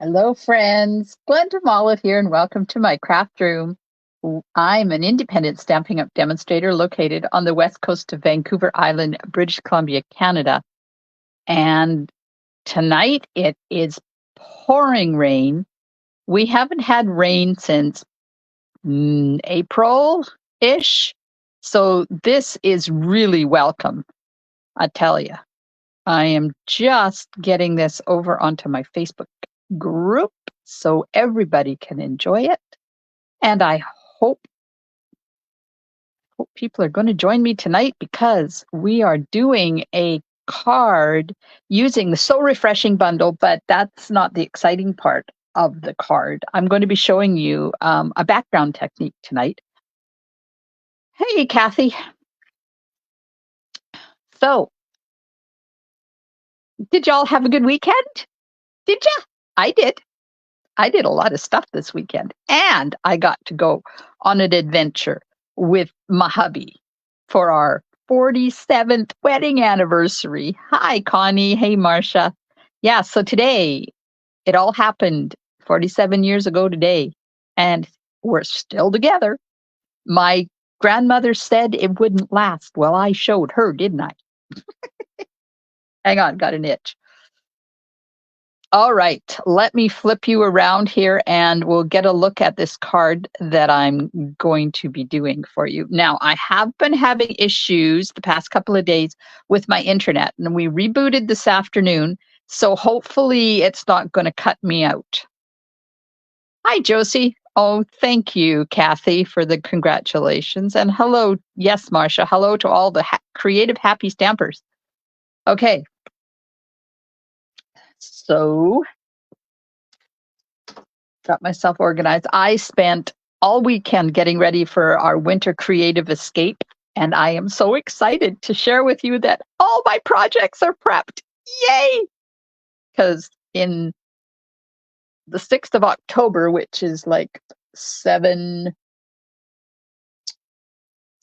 Hello, friends. Glenda Olive here, and welcome to my craft room. I'm an independent Stampin' Up! Demonstrator located on the west coast of Vancouver Island, British Columbia, Canada. And tonight it is pouring rain. We haven't had rain since April-ish, so this is really welcome, I tell you. I am just getting this over onto my Facebook group so everybody can enjoy it. And I hope, hope people are going to join me tonight because we are doing a card using the So Refreshing bundle, but that's not the exciting part of the card. I'm going to be showing you a background technique tonight. Hey, Kathy. So, did y'all have a good weekend? Did ya? I did. I did a lot of stuff this weekend, and I got to go on an adventure with my hubby for our 47th wedding anniversary. Hi, Connie. Hey, Marcia. Yeah, so today it all happened 47 years ago today, and we're still together. My grandmother said it wouldn't last. Well, I showed her, didn't I? Hang on, got an itch. All right, let me flip you around here and we'll get a look at this card that I'm going to be doing for you. Now, I have been having issues the past couple of days with my internet, and we rebooted this afternoon, so hopefully it's not going to cut me out. Hi, Josie. Oh, thank you, Kathy, for the congratulations. And hello, yes, Marcia. Hello to all the creative happy stampers. Okay, so got myself organized. I spent all weekend getting ready for our winter creative escape, and I am so excited to share with you that all my projects are prepped. Yay! Because in the 6th of October, which is like seven,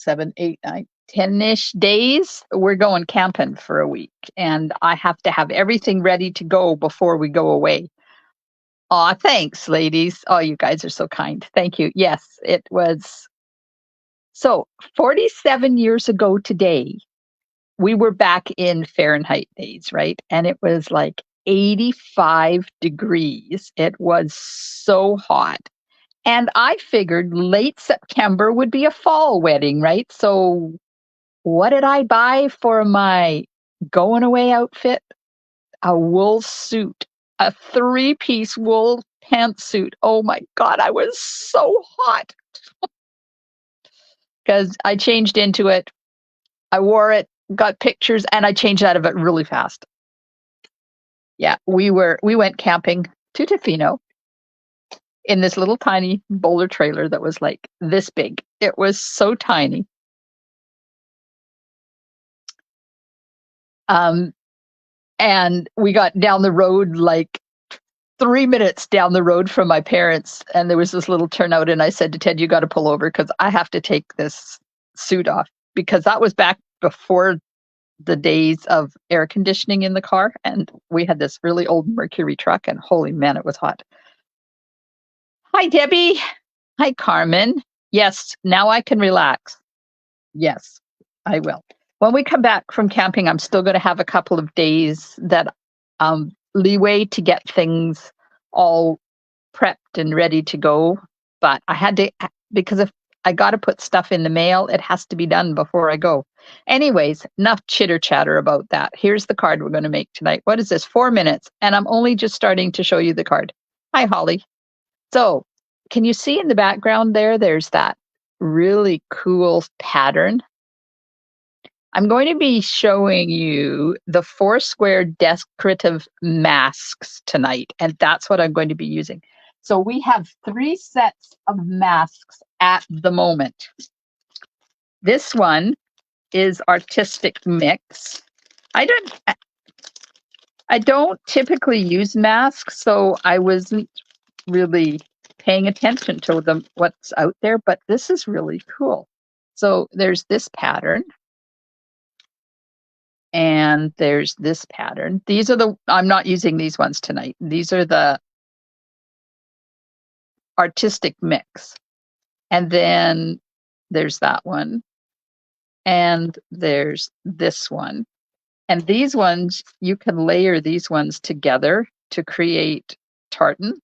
8, 9, 10-ish days, we're going camping for a week, and I have to have everything ready to go before we go away. Aw, thanks, ladies. Oh, you guys are so kind. Thank you. Yes, it was. So 47 years ago today, we were back in Fahrenheit days, right? And it was like 85 degrees. It was so hot. And I figured late September would be a fall wedding, right? So what did I buy for my going away outfit? A wool suit, a 3-piece wool pantsuit. Oh my God, I was so hot because I changed into it. I wore it, got pictures, and I changed out of it really fast. Yeah, we went camping to Tofino in this little tiny Boulder trailer that was like this big. It was so tiny. Um, and we got down the road like 3 minutes down the road from my parents, and there was this little turnout, and I said to Ted, "You got to pull over because I have to take this suit off," because that was back before the days of air conditioning in the car, and we had this really old Mercury truck, and holy man, it was hot. Hi, Debbie. Hi, Carmen. Yes, now I can relax. Yes, I will. When we come back from camping, I'm still going to have a couple of days that leeway to get things all prepped and ready to go. But I had to, because if I got to put stuff in the mail, it has to be done before I go. Anyways, enough chitter chatter about that. Here's the card we're going to make tonight. What is this? 4 minutes. And I'm only just starting to show you the card. Hi, Holly. So, can you see in the background there? There's that really cool pattern. I'm going to be showing you the 4 square decorative masks tonight, and that's what I'm going to be using. So we have 3 sets of masks at the moment. This one is Artistic Mix. I don't typically use masks, so I wasn't really paying attention to them, what's out there, but this is really cool. So there's this pattern. And there's this pattern. These are I'm not using these ones tonight. These are the artistic mix. And then there's that one. And there's this one. And these ones, you can layer these ones together to create tartan.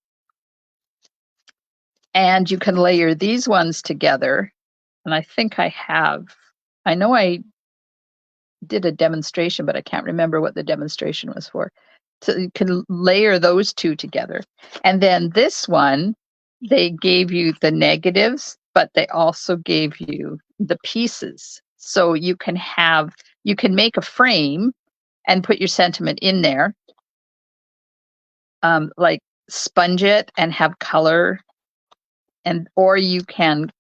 And you can layer these ones together. And I think I know I did a demonstration, but I can't remember what the demonstration was for. So you can layer those two together. And then this one, they gave you the negatives, but they also gave you the pieces. So you can make a frame and put your sentiment in there, like sponge it and have color, or you can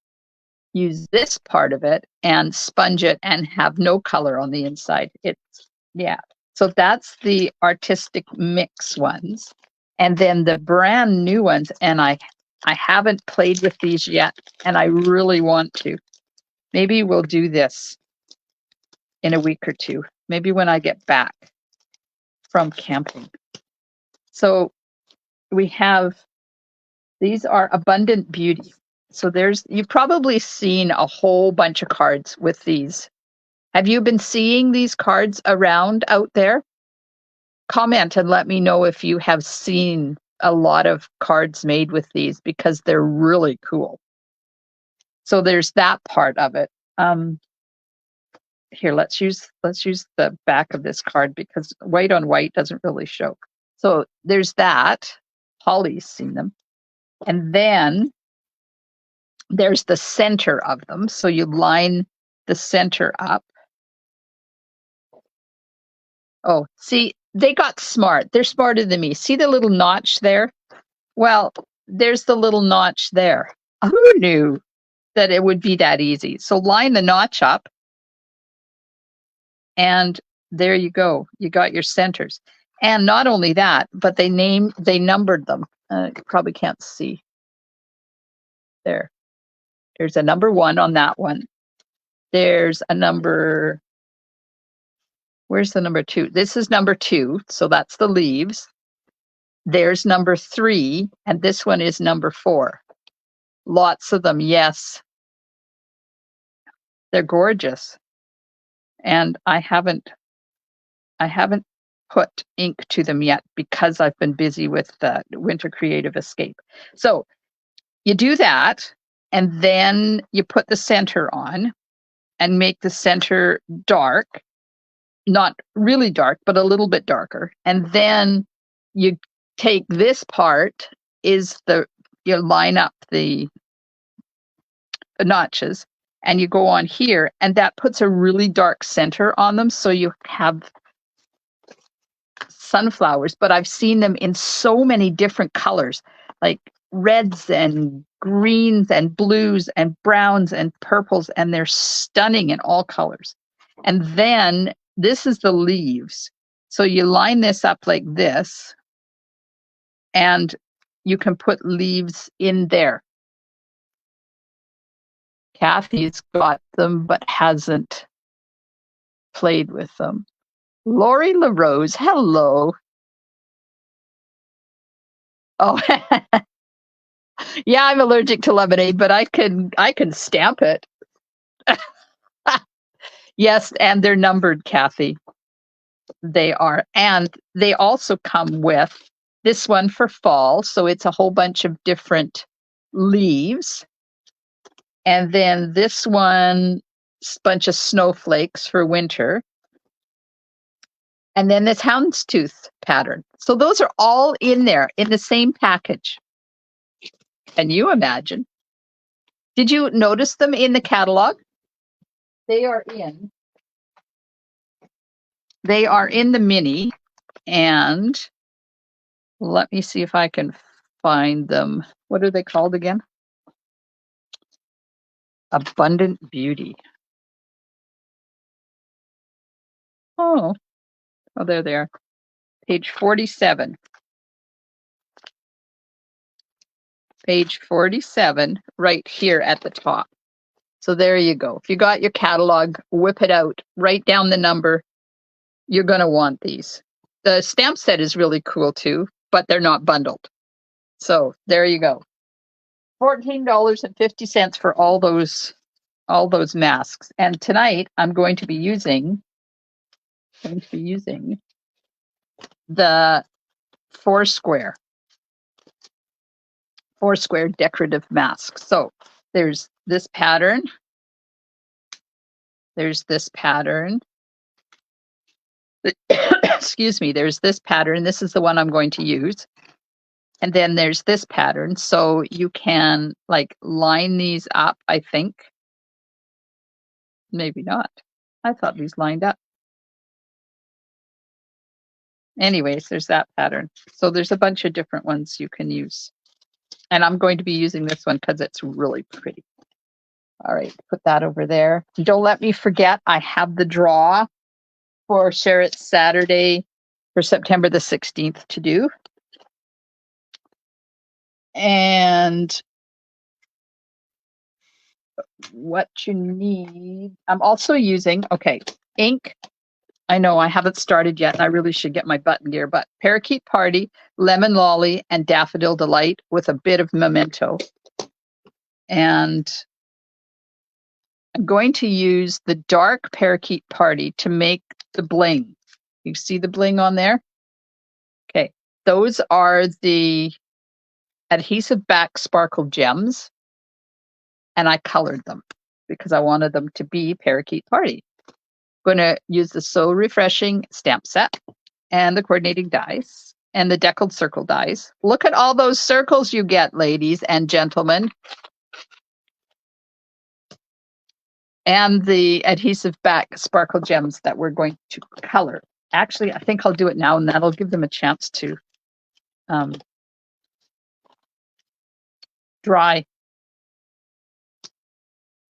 use this part of it and sponge it and have no color on the inside. Yeah. So that's the artistic mix ones. And then the brand new ones, and I haven't played with these yet, and I really want to. Maybe we'll do this in a week or two. Maybe when I get back from camping. So these are Abundant Beauty. So you've probably seen a whole bunch of cards with these. Have you been seeing these cards around out there? Comment and let me know if you have seen a lot of cards made with these, because they're really cool. So there's that part of it. Here, let's use the back of this card, because white on white doesn't really show. So there's that. Holly's seen them. And then there's the center of them. So you line the center up. Oh, see, they got smart. They're smarter than me. See the little notch there? Well, there's the little notch there. Who knew that it would be that easy? So line the notch up, and there you go. You got your centers. And not only that, but they numbered them. You probably can't see. There's a number 1 on that one. There's a number, where's the number 2? This is number 2, so that's the leaves. There's number 3, and this one is number 4. Lots of them, yes. They're gorgeous. And I haven't put ink to them yet, because I've been busy with the Winter Creative Escape. So you do that, and then you put the center on and make the center dark, not really dark, but a little bit darker. And then you take this part, you line up the notches, and you go on here, and that puts a really dark center on them. So you have sunflowers, but I've seen them in so many different colors, like reds and greens and blues and browns and purples, and they're stunning in all colors. And then this is the leaves. So you line this up like this, and you can put leaves in there. Kathy's got them but hasn't played with them. Lori LaRose, hello. Oh, yeah, I'm allergic to lemonade, but I can stamp it. Yes, and they're numbered, Kathy. They are. And they also come with this one for fall. So it's a whole bunch of different leaves. And then this one, bunch of snowflakes for winter. And then this houndstooth pattern. So those are all in there in the same package. Can you imagine? Did you notice them in the catalog? They are in the mini, and let me see if I can find them. What are they called again? Abundant Beauty. Oh, there they are. Page 47. Page 47, right here at the top. So there you go. If you got your catalog, whip it out, write down the number. You're going to want these. The stamp set is really cool too, but they're not bundled. So there you go. $14.50 for all those masks. And tonight I'm going to be using the Foursquare decorative mask. So there's this pattern. There's this pattern. Excuse me. There's this pattern. This is the one I'm going to use. And then there's this pattern. So you can like line these up, I think. Maybe not. I thought these lined up. Anyways, there's that pattern. So there's a bunch of different ones you can use. And I'm going to be using this one because it's really pretty. All right, put that over there. Don't let me forget, I have the draw for Share It Saturday for September the 16th to do. And what you need, I'm also using, ink. I know I haven't started yet, and I really should get my button gear, but Parakeet Party, Lemon Lolly, and Daffodil Delight with a bit of Memento. And I'm going to use the dark Parakeet Party to make the bling. You see the bling on there? Okay, those are the adhesive back sparkle gems, and I colored them because I wanted them to be Parakeet Party. I'm going to use the So Refreshing stamp set and the coordinating dies and the deckled circle dies. Look at all those circles you get, ladies and gentlemen. And the adhesive back sparkle gems that we're going to color. Actually, I think I'll do it now, and that'll give them a chance to dry.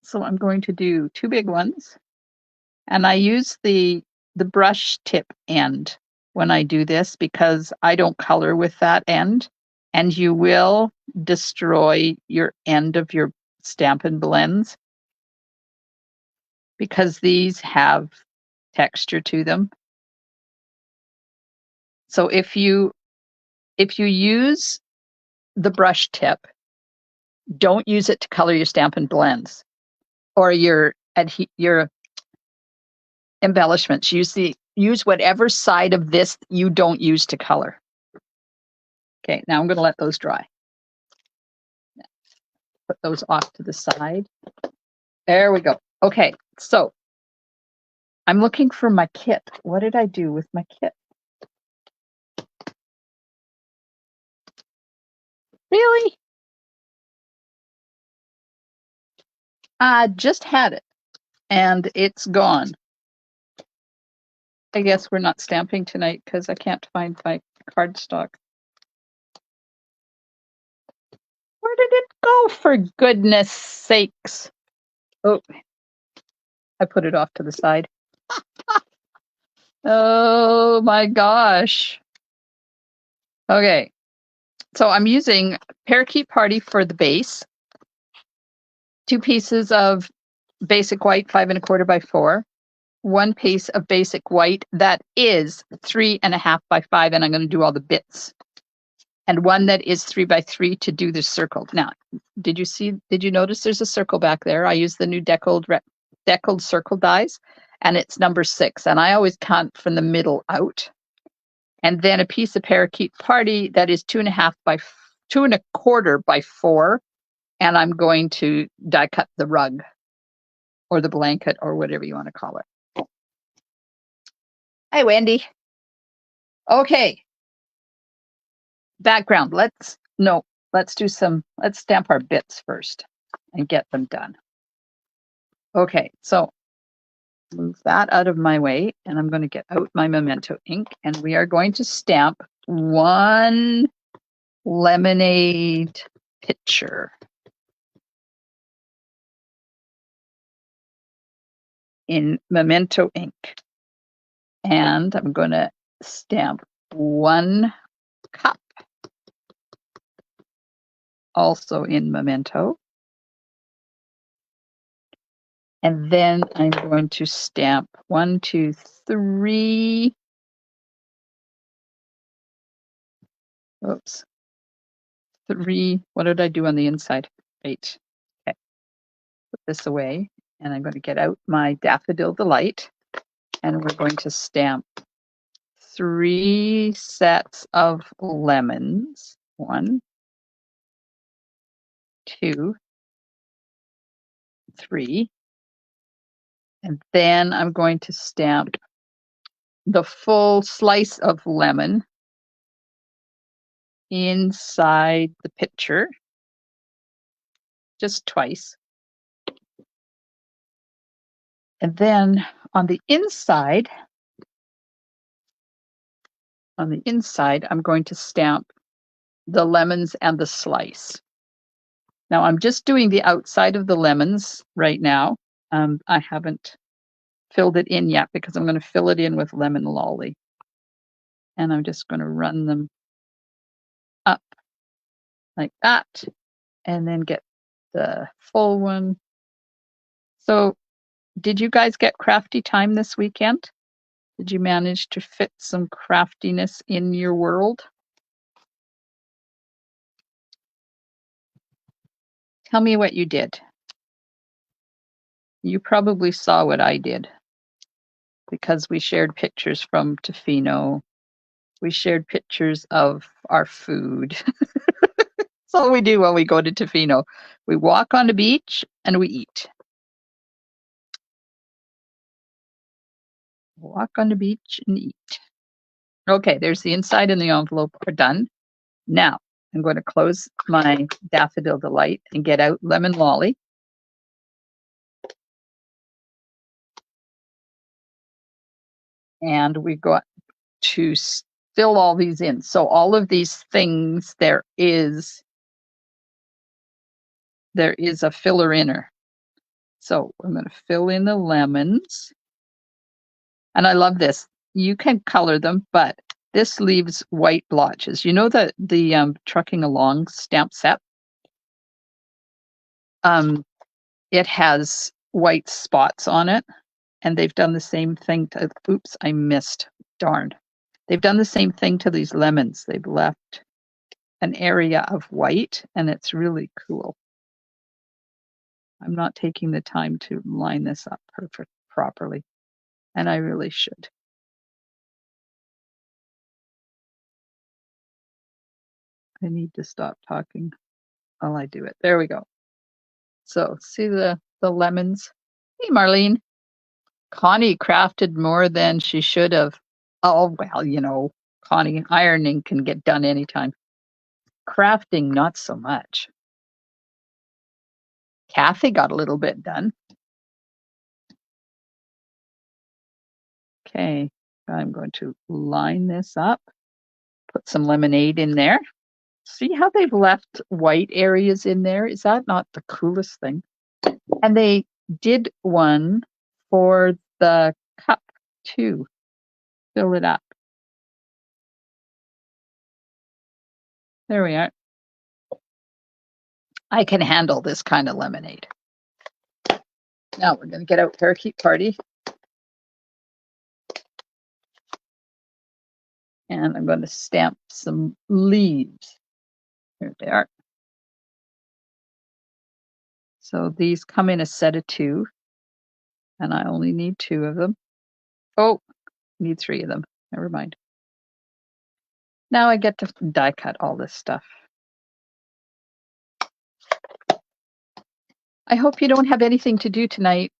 So I'm going to do two big ones. And I use the brush tip end when I do this because I don't color with that end. And you will destroy your end of your Stampin' Blends because these have texture to them. So if you use the brush tip, don't use it to color your Stampin' Blends or your embellishments. Use whatever side of this you don't use to color. Okay, now I'm going to let those dry. Put those off to the side. There we go. Okay, so I'm looking for my kit. What did I do with my kit? Really? I just had it, and it's gone. I guess we're not stamping tonight because I can't find my cardstock. Where did it go, for goodness sakes? Oh, I put it off to the side. Oh my gosh. Okay, so I'm using Parakeet Party for the base. 2 pieces of basic white, 5 1/4 by 4. 1 piece of basic white that is 3 1/2 by 5, and I'm going to do all the bits. And one that is 3 by 3 to do the circle. Now, did you notice there's a circle back there? I use the new deckled circle dies, and it's number 6. And I always count from the middle out. And then a piece of Parakeet Party that is 2 1/4 by 4. And I'm going to die cut the rug or the blanket or whatever you want to call it. Hi, Wendy. Okay. Background. Let's stamp our bits first and get them done. Okay, so move that out of my way, and I'm going to get out my Memento ink, and we are going to stamp 1 lemonade pitcher in Memento ink. And I'm going to stamp 1 cup also in Memento. And then I'm going to stamp 1, 2, 3. Oops. 3. What did I do on the inside? Great. Okay, put this away, and I'm going to get out my Daffodil Delight, and we're going to stamp 3 sets of lemons. 1, 2, 3. And then I'm going to stamp the full slice of lemon inside the picture, just twice. And then on the inside, I'm going to stamp the lemons and the slice. Now I'm just doing the outside of the lemons right now. I haven't filled it in yet because I'm going to fill it in with lemon lolly. And I'm just going to run them up like that, and then get the full one. So, did you guys get crafty time this weekend? Did you manage to fit some craftiness in your world? Tell me what you did. You probably saw what I did because we shared pictures from Tofino. We shared pictures of our food. That's all we do when we go to Tofino. We walk on the beach and we eat. Walk on the beach and eat. Okay, there's the inside and the envelope are done. Now, I'm going to close my Daffodil Delight and get out Lemon Lolly. And we've got to fill all these in. So all of these things, there is a filler inner. So I'm going to fill in the lemons. And I love this. You can color them, but this leaves white blotches. You know the Trucking Along stamp set? It has white spots on it, and they've done the same thing to, oops, I missed. Darn. They've done the same thing to these lemons. They've left an area of white, and it's really cool. I'm not taking the time to line this up properly, and I really should. I need to stop talking while I do it. There we go. So see the lemons. Hey, Marlene. Connie crafted more than she should have. Oh, well, Connie, ironing can get done anytime. Crafting, not so much. Kathy got a little bit done. Okay, I'm going to line this up, put some lemonade in there. See how they've left white areas in there? Is that not the coolest thing? And they did one for the cup too. Fill it up. There we are. I can handle this kind of lemonade. Now we're going to get out Parakeet Party. And I'm going to stamp some leaves. Here they are. So these come in a set of 2, and I only need 2 of them. Oh, need 3 of them. Never mind. Now I get to die cut all this stuff. I hope you don't have anything to do tonight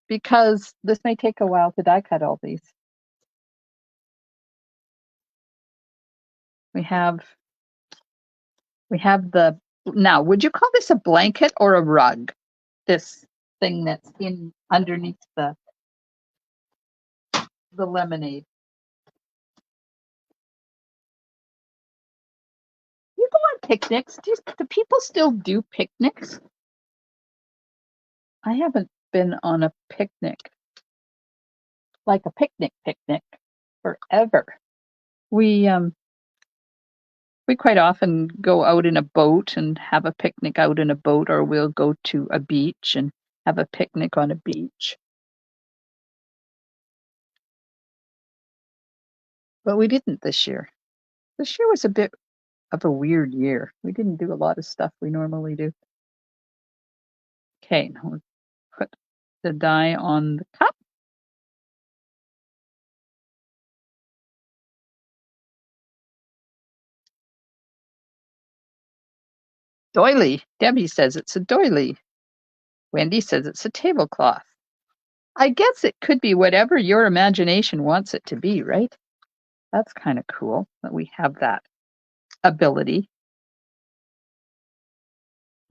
because this may take a while to die cut all these. We have now, would you call this a blanket or a rug? This thing that's in underneath the lemonade. You go on picnics. Do people still do picnics? I haven't been on a picnic, like a picnic forever. We quite often go out in a boat and have a picnic out in a boat, or we'll go to a beach and have a picnic on a beach. But we didn't this year. This year was a bit of a weird year. We didn't do a lot of stuff we normally do. Okay, now we'll put the dye on the cup. Doily. Debbie says it's a doily. Wendy says it's a tablecloth. I guess it could be whatever your imagination wants it to be, right? That's kind of cool that we have that ability.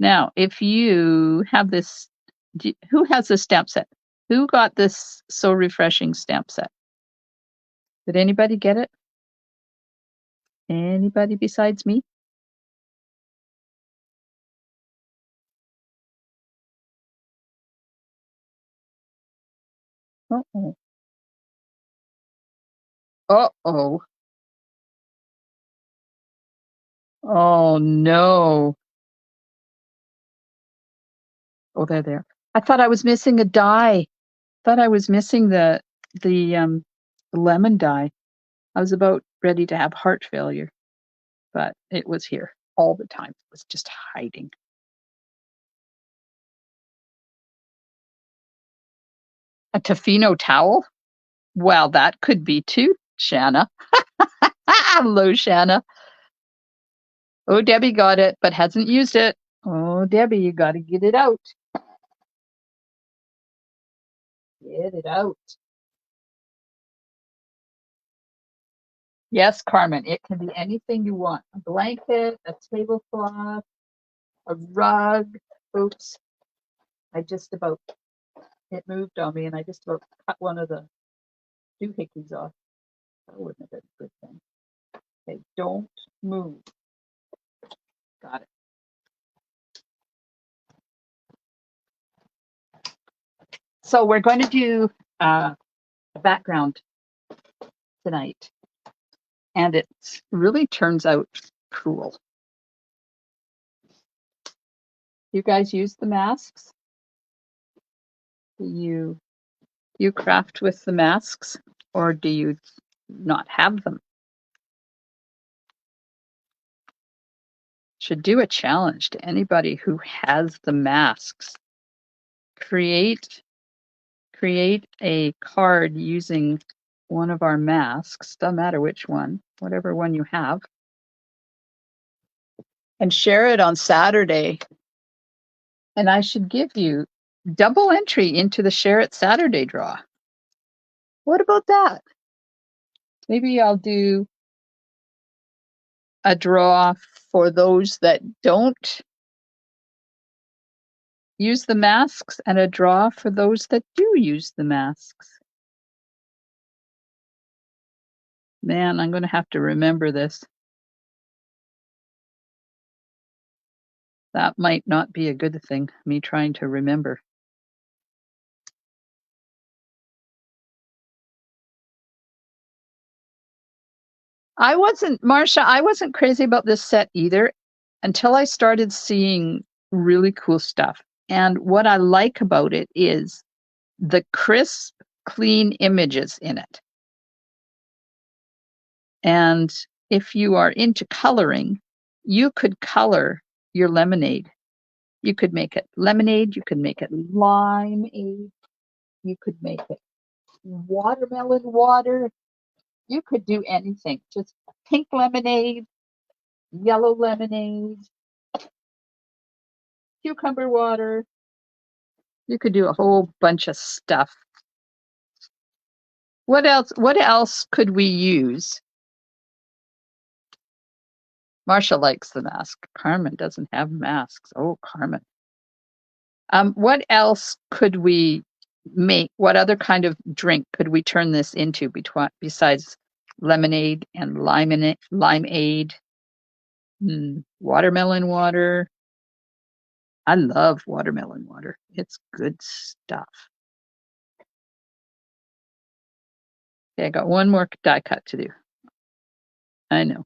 Now, if you have this, who has this stamp set? Who got this So Refreshing stamp set? Did anybody get it? Anybody besides me? Uh-oh. Uh-oh. Oh, no. Oh, they're there. I thought I was missing a die. Thought I was missing the lemon dye. I was about ready to have heart failure, but it was here all the time. It was just hiding. A Tofino towel? Well, that could be too, Shanna. Hello, Shanna. Oh, Debbie got it, but hasn't used it. Oh, Debbie, you got to get it out. Get it out. Yes, Carmen, it can be anything you want. A blanket, a tablecloth, a rug. Oops, I just about, it moved on me and I just about cut one of the doohickeys off. That wouldn't have been a good thing. Okay, don't move. Got it. So we're going to do a background tonight, and it really turns out cool. You guys use the masks? Do you craft with the masks, or do you not have them? Should do a challenge to anybody who has the masks. Create a card using one of our masks, doesn't matter which one, whatever one you have, and share it on Saturday. And I should give you double entry into the Share It Saturday draw. What about that? Maybe I'll do a draw for those that don't use the masks and a draw for those that do use the masks. Man, I'm going to have to remember this. That might not be a good thing, me trying to remember. Marcia, I wasn't crazy about this set either until I started seeing really cool stuff. And what I like about it is the crisp, clean images in it. And if you are into coloring, you could color your lemonade. You could make it lemonade, you could make it limeade, you could make it watermelon water. You could do anything. Just pink lemonade, yellow lemonade, cucumber water. You could do a whole bunch of stuff. What else could we use? Marcia likes the mask. Carmen doesn't have masks. Oh, Carmen. What else could we make? What other kind of drink could we turn this into besides lemonade and limeade? Watermelon water. I love watermelon water. It's good stuff. Okay, I got one more die cut to do. I know.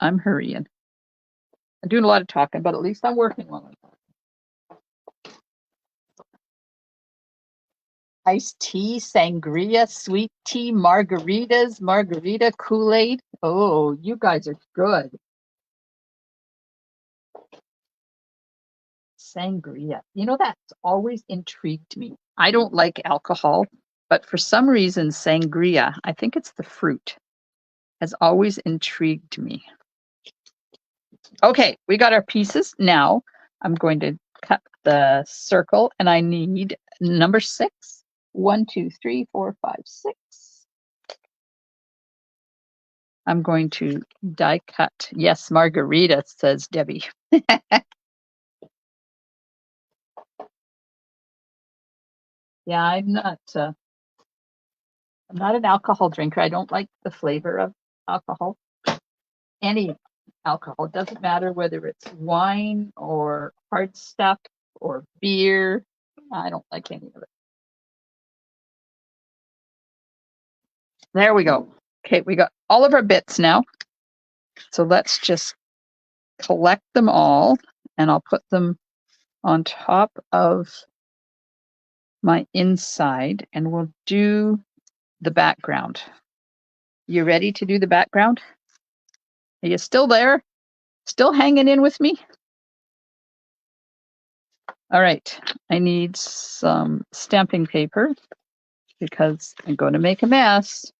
I'm hurrying. I'm doing a lot of talking, but at least I'm working while I'm talking. Iced tea, sangria, sweet tea, margaritas, margarita, Kool-Aid. Oh, you guys are good. Sangria. You know, that's always intrigued me. I don't like alcohol, but for some reason, sangria, I think it's the fruit, has always intrigued me. Okay, we got our pieces. Now I'm going to cut the circle and I need number 6. 1, 2, 3, 4, 5, 6. I'm going to die cut. Yes, margarita, says Debbie. Yeah, I'm not an alcohol drinker. I don't like the flavor of alcohol. Any alcohol. It doesn't matter whether it's wine or hard stuff or beer. I don't like any of it. There we go. Okay, we got all of our bits now. So let's just collect them all and I'll put them on top of my inside and we'll do the background. You ready to do the background? Are you still there? Still hanging in with me? All right, I need some stamping paper because I'm going to make a mess.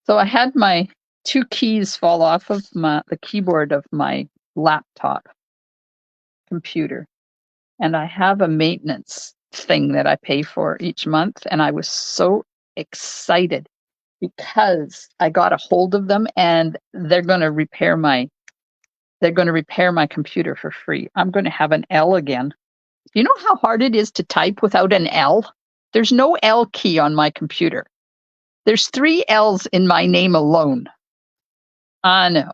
So I had my 2 keys fall off of the keyboard of my laptop computer. And I have a maintenance thing that I pay for each month. And I was so excited because I got a hold of them and they're going to repair my computer for free. I'm going to have an L again. You know how hard it is to type without an L? There's no L key on my computer. There's 3 L's in my name alone. I know.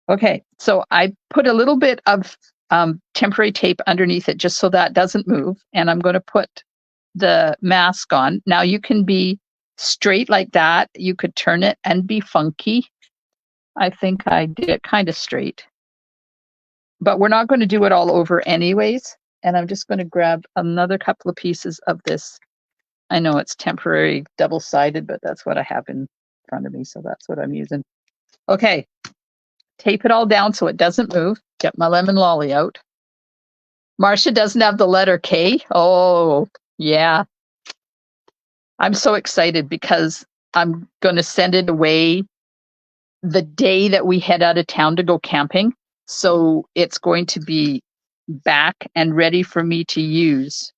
Okay, so I put a little bit of temporary tape underneath it just so that doesn't move. And I'm going to put the mask on. Now you can be straight like that. You could turn it and be funky. I think I did it kind of straight. But we're not going to do it all over anyways. And I'm just going to grab another couple of pieces of this. I know it's temporary double-sided, but that's what I have in front of me. So that's what I'm using. Okay, tape it all down so it doesn't move. Get my lemon lolly out. Marcia doesn't have the letter K. Oh, yeah. I'm so excited because I'm going to send it away the day that we head out of town to go camping. So it's going to be back and ready for me to use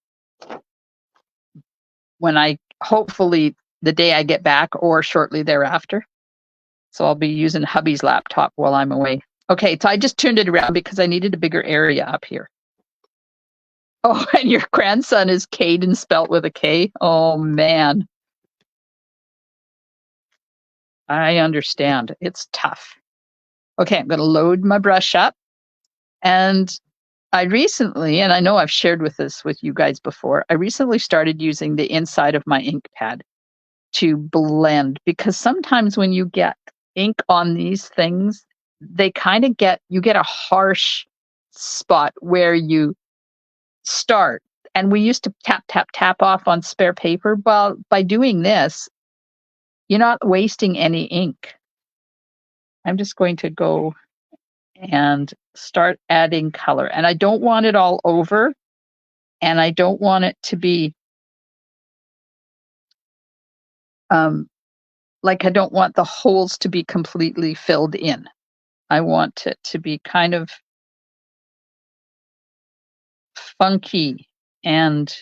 when hopefully the day I get back or shortly thereafter. So I'll be using hubby's laptop while I'm away. Okay, so I just turned it around because I needed a bigger area up here. Oh, and your grandson is Caden spelt with a K? Oh, man. I understand. It's tough. Okay, I'm going to load my brush up. And I recently, and I know I've shared with you guys before, I recently started using the inside of my ink pad to blend because sometimes when you get ink on these things, they kind of you get a harsh spot where you start. And we used to tap, tap, tap off on spare paper. Well, by doing this, you're not wasting any ink. I'm just going to go and start adding color. And I don't want it all over. And I don't want it to be like I don't want the holes to be completely filled in. I want it to be kind of funky and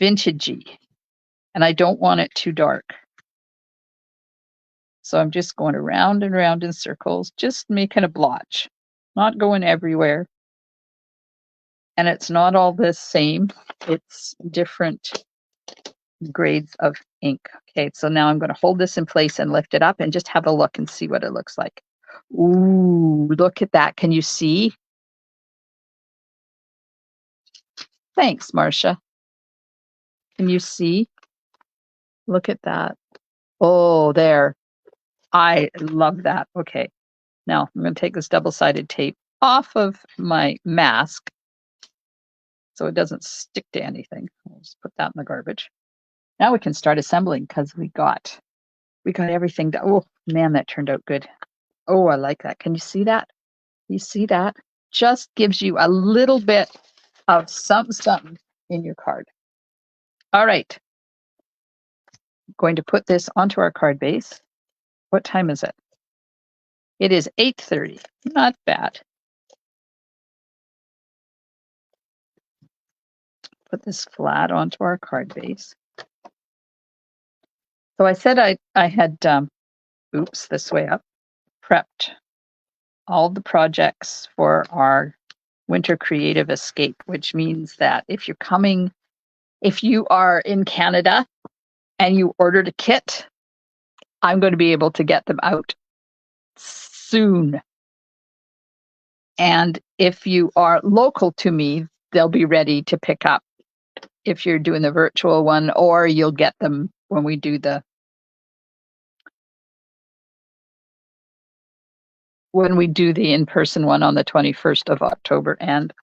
vintagey. And I don't want it too dark. So I'm just going around and around in circles, just making a blotch, not going everywhere. And it's not all the same. It's different grades of ink. Okay, so now I'm going to hold this in place and lift it up and just have a look and see what it looks like. Ooh, look at that. Can you see? Thanks, Marcia. Can you see? Look at that. Oh, there. I love that. Okay, now I'm going to take this double-sided tape off of my mask so it doesn't stick to anything. I'll just put that in the garbage. Now we can start assembling because we got everything done. Oh, Man, that turned out good. Oh, I like that. Can you see that? You see that? Just gives you a little bit of something in your card. All right. Going to put this onto our card base. What time is it? It is 8:30. Not bad. Put this flat onto our card base. So I said I had, oops, this way up, prepped all the projects for our winter creative escape, which means that if you are in Canada and you ordered a kit, I'm going to be able to get them out soon. And if you are local to me, they'll be ready to pick up if you're doing the virtual one, or you'll get them when we do the in-person one on the 21st of October. And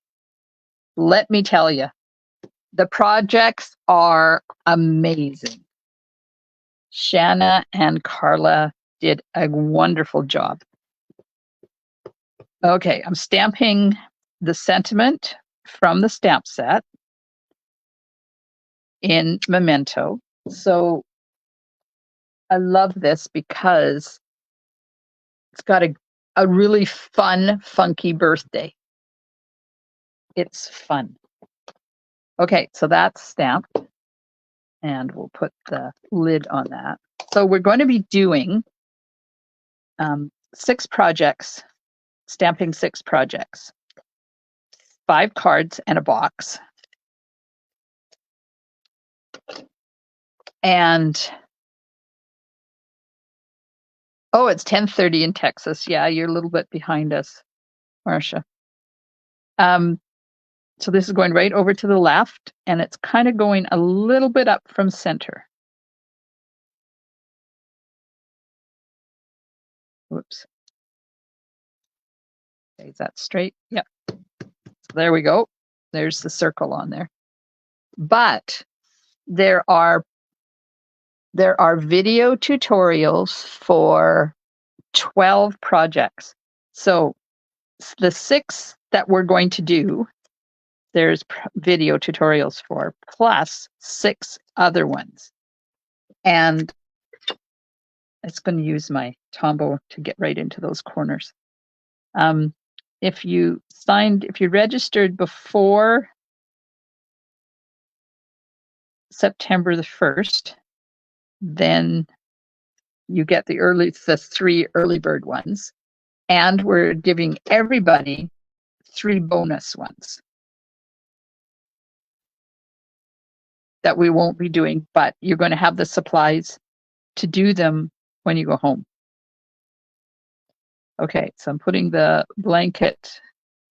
let me tell you, the projects are amazing. Shanna and Carla did a wonderful job. Okay, I'm stamping the sentiment from the stamp set in Memento. So I love this because it's got a really fun, funky birthday. It's fun. Okay, so that's stamped, and we'll put the lid on that. So we're going to be doing 6 projects, stamping 6 projects, 5 cards and a box. And oh, it's 10:30 in Texas. Yeah, you're a little bit behind us, Marcia. So this is going right over to the left, and it's kind of going a little bit up from center. Whoops. Okay, is that straight? Yep. So there we go. There's the circle on there. But there are video tutorials for 12 projects. So the 6 that we're going to do, there's video tutorials for, plus 6 other ones. And it's going to use my Tombow to get right into those corners. If you registered before September the 1st, then you get the 3 early bird ones. And we're giving everybody 3 bonus ones that we won't be doing, but you're going to have the supplies to do them when you go home. Okay, so I'm putting the blanket,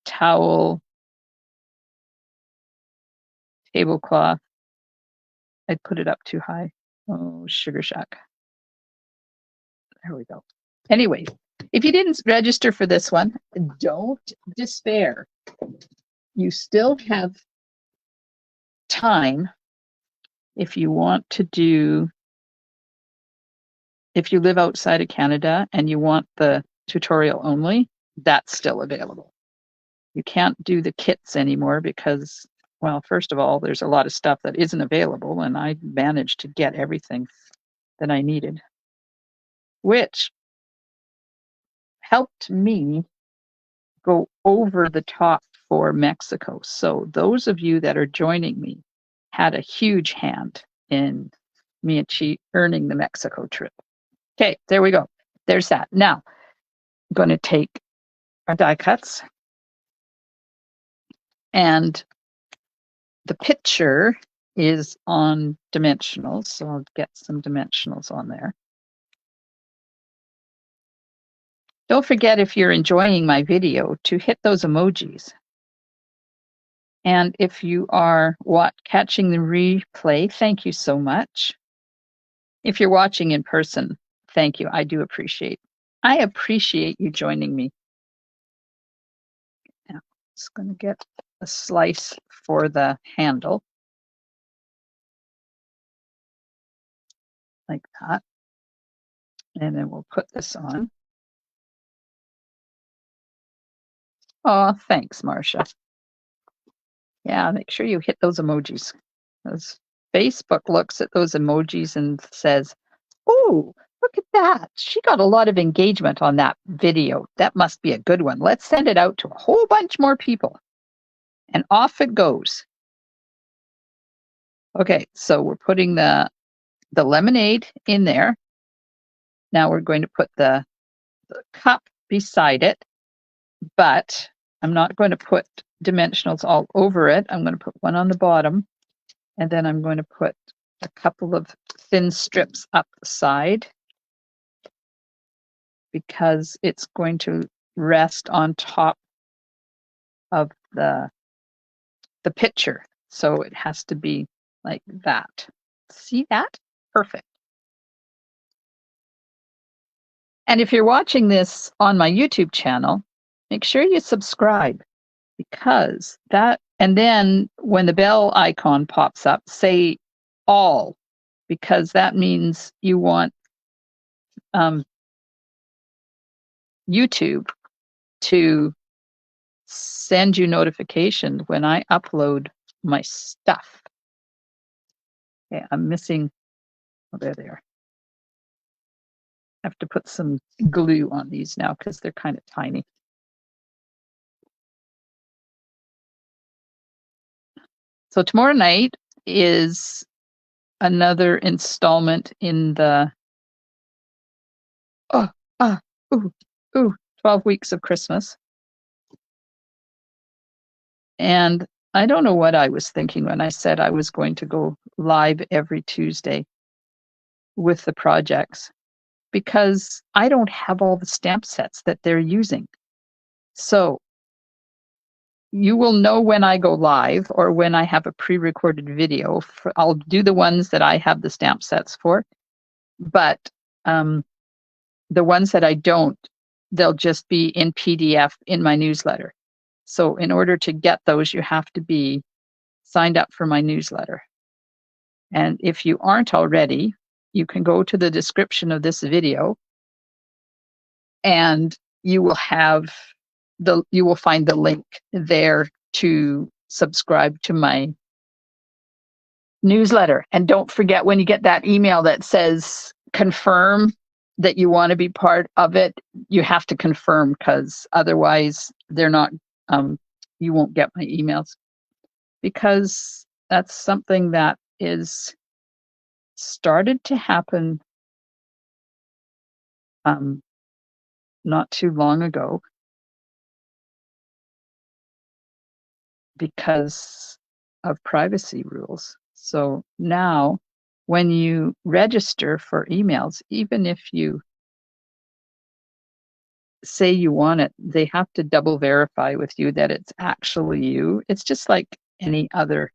towel, tablecloth. I put it up too high. Oh, sugar shack. There we go. Anyway, if you didn't register for this one, don't despair. You still have time if you want to do, if you live outside of Canada and you want the tutorial only, that's still available. You can't do the kits anymore because, well, first of all, there's a lot of stuff that isn't available, and I managed to get everything that I needed, which helped me go over the top for Mexico. So those of you that are joining me had a huge hand in me earning the Mexico trip. Okay, there we go. There's that. Now, I'm going to take our die cuts, and the picture is on dimensionals, so I'll get some dimensionals on there. Don't forget, if you're enjoying my video, to hit those emojis. And if you are catching the replay, thank you so much. If you're watching in person, thank you. I appreciate you joining me. Now, I'm just going to get a slice for the handle, like that. And then we'll put this on. Oh, thanks, Marcia. Yeah, make sure you hit those emojis. Because Facebook looks at those emojis and says, oh, look at that. She got a lot of engagement on that video. That must be a good one. Let's send it out to a whole bunch more people. And off it goes. Okay, so we're putting the lemonade in there. Now we're going to put the cup beside it, but I'm not going to put dimensionals all over it. I'm going to put one on the bottom, and then I'm going to put a couple of thin strips up the side because it's going to rest on top of the picture. So it has to be like that. See that? Perfect. And if you're watching this on my YouTube channel, make sure you subscribe because that, and then when the bell icon pops up, say all, because that means you want YouTube to send you notification when I upload my stuff. Okay, I'm missing, oh, there they are. I have to put some glue on these now because they're kind of tiny. So tomorrow night is another installment in the 12 weeks of Christmas. And I don't know what I was thinking when I said I was going to go live every Tuesday with the projects, because I don't have all the stamp sets that they're using. So you will know when I go live or when I have a pre-recorded video. I'll do the ones that I have the stamp sets for, but the ones that I don't, they'll just be in PDF in my newsletter. So in order to get those, you have to be signed up for my newsletter. And if you aren't already, you can go to the description of this video and you will find the link there to subscribe to my newsletter. And don't forget, when you get that email that says confirm that you want to be part of it, you have to confirm, because otherwise they're not, you won't get my emails, because that's something that is started to happen not too long ago, because of privacy rules. So now when you register for emails, even if you say you want it, they have to double verify with you that it's actually you. It's just like any other,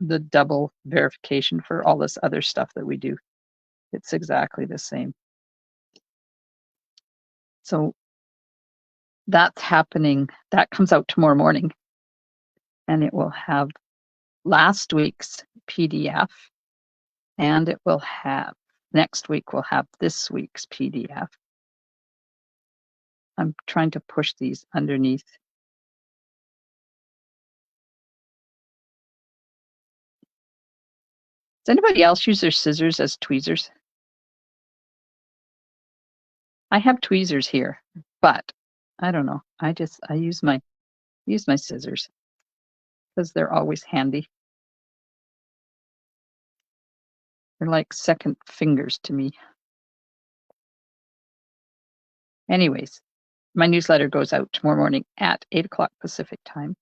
the double verification for all this other stuff that we do. It's exactly the same. So that's happening. That comes out tomorrow morning, and it will have last week's PDF, and it will have, next week we'll have this week's PDF. I'm trying to push these underneath. Does anybody else use their scissors as tweezers? I have tweezers here, but I don't know. I use my scissors because they're always handy. They're like second fingers to me. Anyways, my newsletter goes out tomorrow morning at 8 o'clock Pacific time.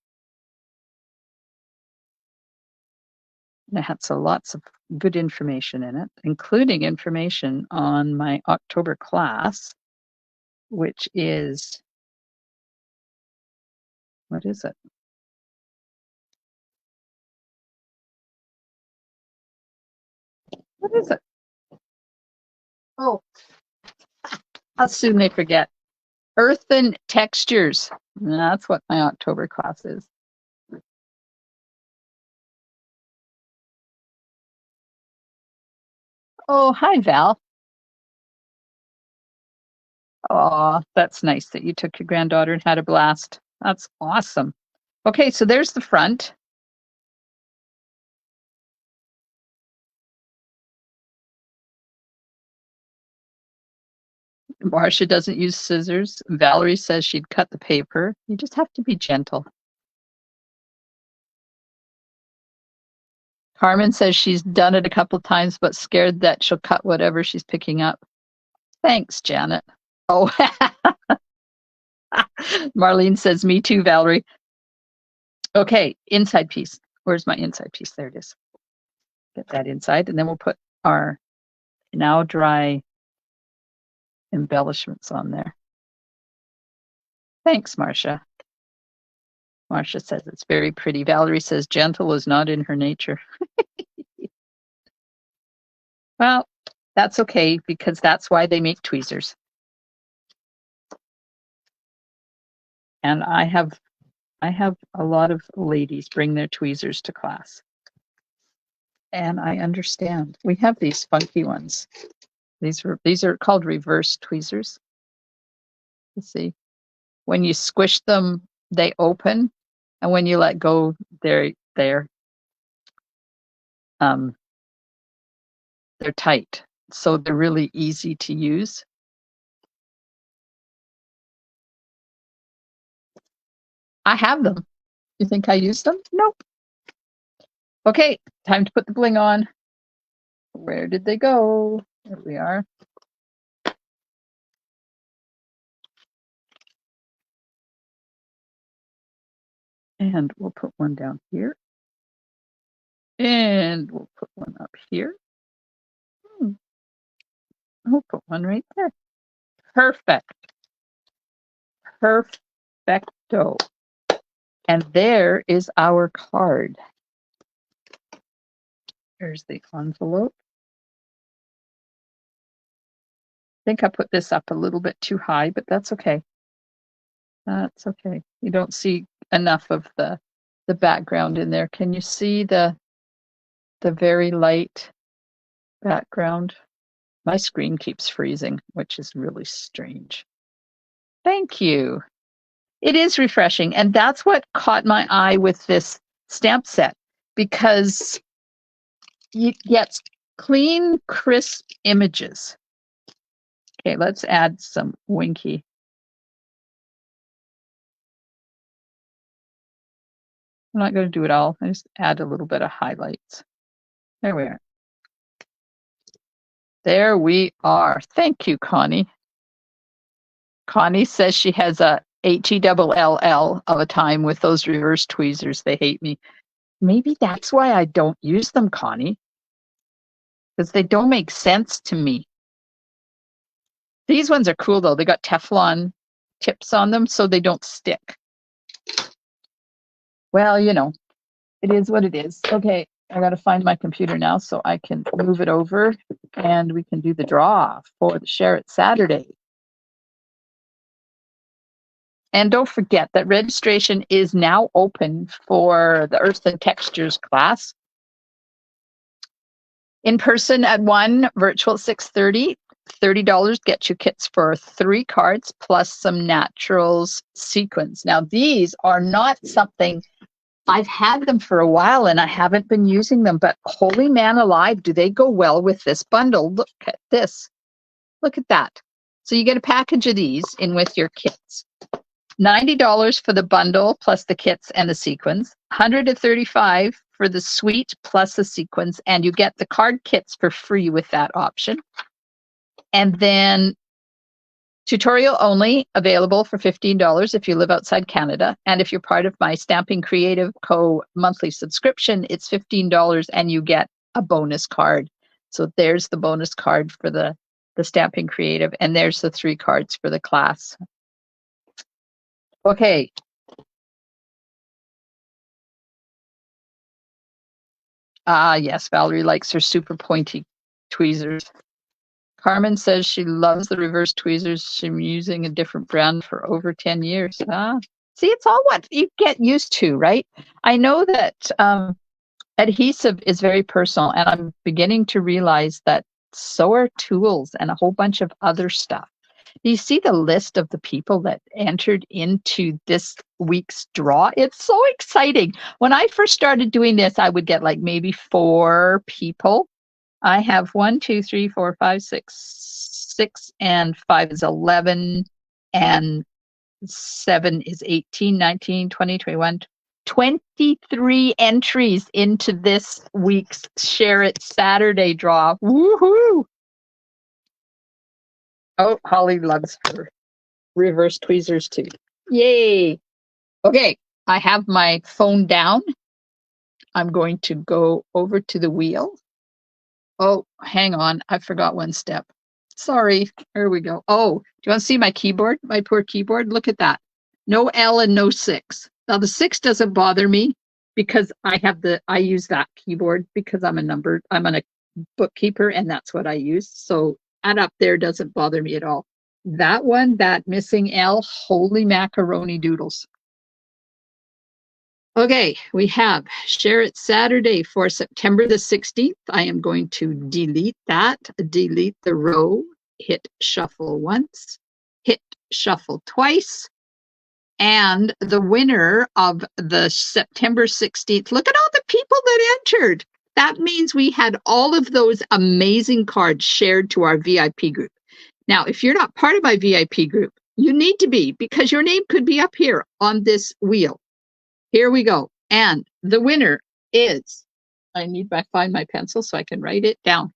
And it has lots of good information in it, including information on my October class, which is, what is it? What is it? Oh, how soon they forget. Earthen Textures. That's what my October class is. Oh, hi, Val. Oh, that's nice that you took your granddaughter and had a blast. That's awesome. Okay, so there's the front. Marcia doesn't use scissors. Valerie says she'd cut the paper. You just have to be gentle. Carmen says she's done it a couple times, but scared that she'll cut whatever she's picking up. Thanks, Janet. Oh, Marlene says, me too, Valerie. Okay, inside piece. Where's my inside piece? There it is. Get that inside, and then we'll put our now dry embellishments on there. Thanks, Marcia. Marcia says it's very pretty. Valerie says gentle is not in her nature. Well, that's okay because that's why they make tweezers. And I have a lot of ladies bring their tweezers to class. And I understand. We have these funky ones. These are called reverse tweezers. You see, when you squish them, they open, and when you let go, um they're tight. So they're really easy to use. I have them. You think I used them? Nope. Okay, time to put the bling on. Where did they go? There we are. And we'll put one down here. And we'll put one up here. We'll put one right there. Perfect. Perfecto. And there is our card. There's the envelope. I think I put this up a little bit too high, but that's okay. That's okay. You don't see enough of the background in there. Can you see the very light background? My screen keeps freezing, which is really strange. Thank you. It is refreshing. And that's what caught my eye with this stamp set, because you get clean, crisp images. Okay, let's add some Winky. I'm not going to do it all. I just add a little bit of highlights. There we are. There we are. Thank you, Connie. Connie says she has a HELL of a time with those reverse tweezers. They hate me. Maybe that's why I don't use them, Connie, because they don't make sense to me. These ones are cool, though. They got Teflon tips on them so they don't stick. Well, you know, it is what it is. Okay, I got to find my computer now so I can move it over and we can do the draw for the Share It Saturday. And don't forget that registration is now open for the Earth and Textures class. In person at 1, virtual at 6:30. $30 gets you kits for 3 cards plus some naturals sequins. Now, these are not something I've had them for a while and I haven't been using them, but holy man alive, do they go well with this bundle? Look at this. Look at that. So you get a package of these in with your kits. $90 for the bundle plus the kits and the sequins. $135 for the suite plus the sequins, and you get the card kits for free with that option. And then tutorial only, available for $15 if you live outside Canada. And if you're part of my Stamping Creative Co. monthly subscription, it's $15 and you get a bonus card. So there's the bonus card for the Stamping Creative, and there's the 3 cards for the class. Okay. Yes, Valerie likes her super pointy tweezers. Carmen says she loves the reverse tweezers. She's been using a different brand for over 10 years. See, it's all what you get used to, right? I know that adhesive is very personal, and I'm beginning to realize that so are tools and a whole bunch of other stuff. Do you see the list of the people that entered into this week's draw? It's so exciting. When I first started doing this, I would get like maybe 4 people. I have 1, 2, 3, 4, 5, 6, 6, and 5 is 11, and 7 is 18, 19, 20, 21, 23 entries into this week's Share It Saturday draw. Woohoo! Oh, Holly loves her reverse tweezers too. Yay! Okay, I have my phone down. I'm going to go over to the wheel. Oh, hang on. I forgot one step. Sorry. Here we go. Oh, do you want to see my keyboard? My poor keyboard? Look at that. No L and no 6. Now the 6 doesn't bother me because I use that keyboard because I'm a bookkeeper and that's what I use. So that up there doesn't bother me at all. That one, that missing L, holy macaroni doodles. Okay, we have Share It Saturday for September the 16th. I am going to delete that, delete the row, hit shuffle once, hit shuffle twice. And the winner of the September 16th, look at all the people that entered. That means we had all of those amazing cards shared to our VIP group. Now, if you're not part of my VIP group, you need to be because your name could be up here on this wheel. Here we go. And the winner is, I need to find my pencil so I can write it down.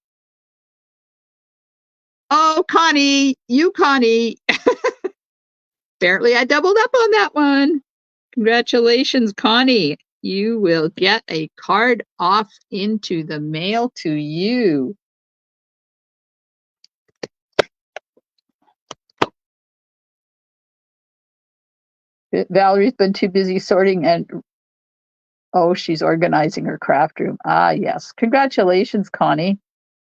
Oh, Connie, Connie. Apparently I doubled up on that one. Congratulations, Connie. You will get a card off into the mail to you. Valerie's been too busy sorting and she's organizing her craft room. Ah, yes. Congratulations, Connie.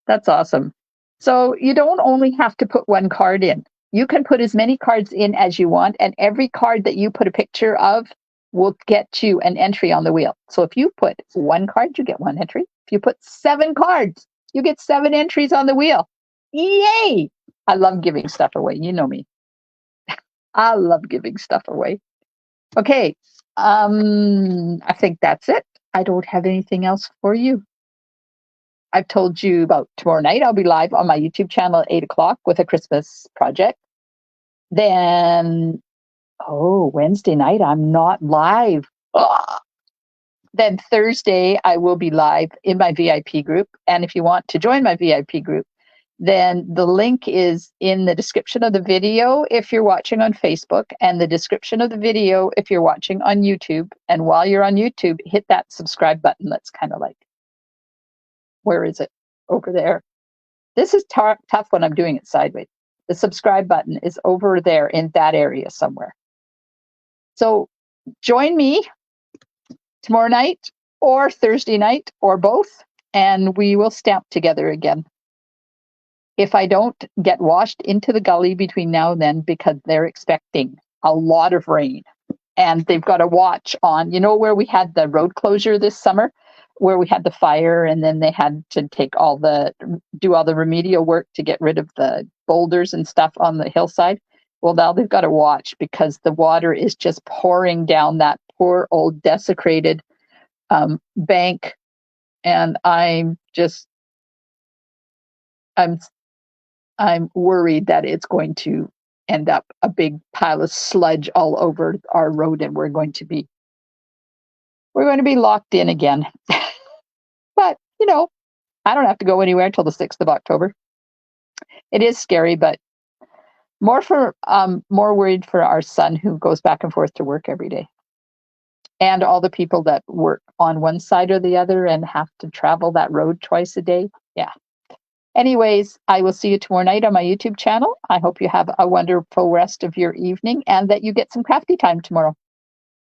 That's awesome. So you don't only have to put one card in. You can put as many cards in as you want, and every card that you put a picture of will get you an entry on the wheel. So if you put one card, you get one entry. If you put 7 cards, you get 7 entries on the wheel. Yay! I love giving stuff away. You know me. I love giving stuff away. Okay. I think that's it. I don't have anything else for you. I've told you about tomorrow night. I'll be live on my YouTube channel at 8:00 with a Christmas project. Then, Wednesday night, I'm not live. Ugh. Then Thursday, I will be live in my VIP group. And if you want to join my VIP group, then the link is in the description of the video if you're watching on Facebook, and the description of the video if you're watching on YouTube. And while you're on YouTube, hit that subscribe button. That's kind of like, where is it? Over there. This is tough when I'm doing it sideways. The subscribe button is over there in that area somewhere. So join me tomorrow night or Thursday night or both, and we will stamp together again. If I don't get washed into the gully between now and then, because they're expecting a lot of rain and they've got a watch on, where we had the road closure this summer, where we had the fire and then they had to do all the remedial work to get rid of the boulders and stuff on the hillside. Well, now they've got to watch because the water is just pouring down that poor old desecrated bank. And I'm worried that it's going to end up a big pile of sludge all over our road and we're going to be locked in again. But, I don't have to go anywhere until the 6th of October. It is scary, but more worried for our son who goes back and forth to work every day. And all the people that work on one side or the other and have to travel that road twice a day. Yeah. Anyways, I will see you tomorrow night on my YouTube channel. I hope you have a wonderful rest of your evening and that you get some crafty time tomorrow.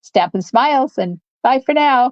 Stamp and smiles, and bye for now.